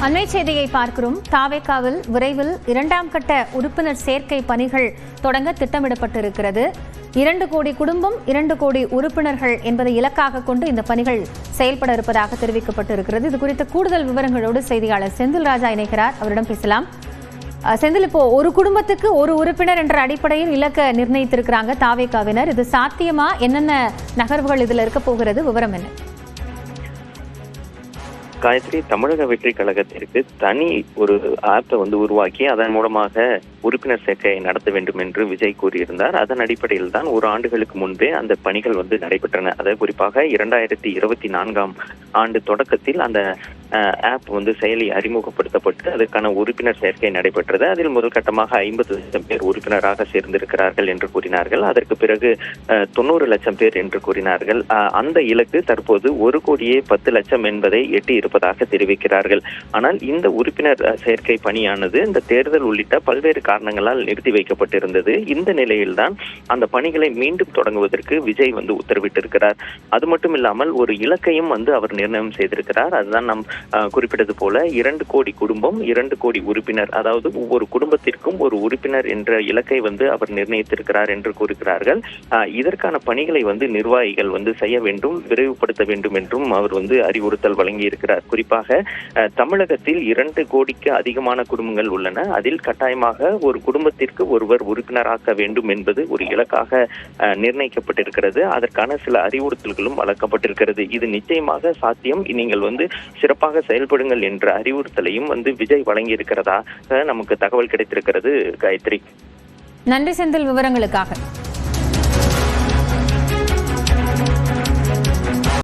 அண்மை செய்தியை பார்க்கிறோம். தாவேகாவில் விரைவில் 2ஆம் கட்ட உறுப்பினர் சேர்க்கை பணிகள் தொடங்க திட்டமிடப்பட்டிருக்கிறது. 2 கோடி குடும்பம் 2 கோடி உறுப்பினர்கள் என்பதை இலக்காக கொண்டு இந்த பணிகள் செயல்பட இருப்பதாக தெரிவிக்கப்பட்டிருக்கிறது. இது குறித்த கூடுதல் விவரங்களோடு செய்தியாளர் செந்தில் ராஜா இணைகிறார். அவரிடம் பேசலாம். செந்தில், இப்போ ஒரு குடும்பத்துக்கு ஒரு உறுப்பினர் என்ற அடிப்படையில் இலக்க நிர்ணயித்திருக்கிறாங்க தாவேகாவினர். இது சாத்தியமா? என்னென்ன நகர்வுகள் இதுல இருக்க போகிறது? விவரம் என்ன? காயத்ரி, தமிழக வெற்றி கழகத்திற்கு தனி ஒரு ஆப்பை உருவாக்கி அதன் மூலமாக உறுப்பினர் சேர்க்கையை நடத்த வேண்டும் என்று விஜய் கூறியிருந்தார். அதன் அடிப்படையில் தான் ஒரு ஆண்டுகளுக்கு முன்பே அந்த பணிகள் நடைபெற்றன. அதை குறிப்பாக 2024ஆம் ஆண்டு தொடக்கத்தில் அந்த ஆப் செயலி அறிமுகப்படுத்தப்பட்டு அதற்கான உறுப்பினர் சேர்க்கை நடைபெற்றது. அதில் முதல் கட்டமாக 50 லட்சம் பேர் உறுப்பினராக சேர்ந்திருக்கிறார்கள் என்று கூறினார்கள். அதற்கு பிறகு 90 லட்சம் பேர் என்று கூறினார்கள். அந்த இலக்கு தற்போது 1,10 லட்சம் என்பதை எட்டி இருப்பதாக தெரிவிக்கிறார்கள். ஆனால் இந்த உறுப்பினர் சேர்க்கை பணியானது இந்த தேர்தல் உள்ளிட்ட பல்வேறு காரணங்களால் நிறுத்தி வைக்கப்பட்டிருந்தது. இந்த நிலையில்தான் அந்த பணிகளை மீண்டும் தொடங்குவதற்கு விஜய் உத்தரவிட்டிருக்கிறார். அது மட்டும் இல்லாமல் ஒரு இலக்கையும் அவர் நிர்ணயம் செய்திருக்கிறார். அதுதான் நாம் குறிப்பிட்டது போல 2 கோடி குடும்பம் 2 கோடி உறுப்பினர், அதாவது ஒவ்வொரு குடும்பத்திற்கும் ஒரு உறுப்பினர் என்ற இலக்கை அவர் நிர்ணயித்திருக்கிறார் என்று கூறுகிறார்கள். இதற்கான பணிகளை நிர்வாகிகள் செய்ய வேண்டும், விரைவுபடுத்த வேண்டும் என்றும் அவர் அறிவுறுத்தல் வழங்கி இருக்கிறார். குறிப்பாக தமிழகத்தில் 2 கோடிக்கு அதிகமான குடும்பங்கள் உள்ளன. அதில் கட்டாயமாக ஒரு குடும்பத்திற்கு ஒருவர் உறுப்பினராக்க வேண்டும் என்பது ஒரு இலக்காக நிர்ணயிக்கப்பட்டிருக்கிறது. அதற்கான சில அறிவுறுத்தல்களும் வழங்கப்பட்டிருக்கிறது. இது நிச்சயமாக சாத்தியம், நீங்கள் சிறப்பாக செயல்படுங்கள் என்ற அறிவுறுத்தலையும் விஜய் வழங்கி இருக்கிறதா நமக்கு தகவல் கிடைத்திருக்கிறது. காயத்ரி, நன்றி செந்தில் விவரங்களுக்காக.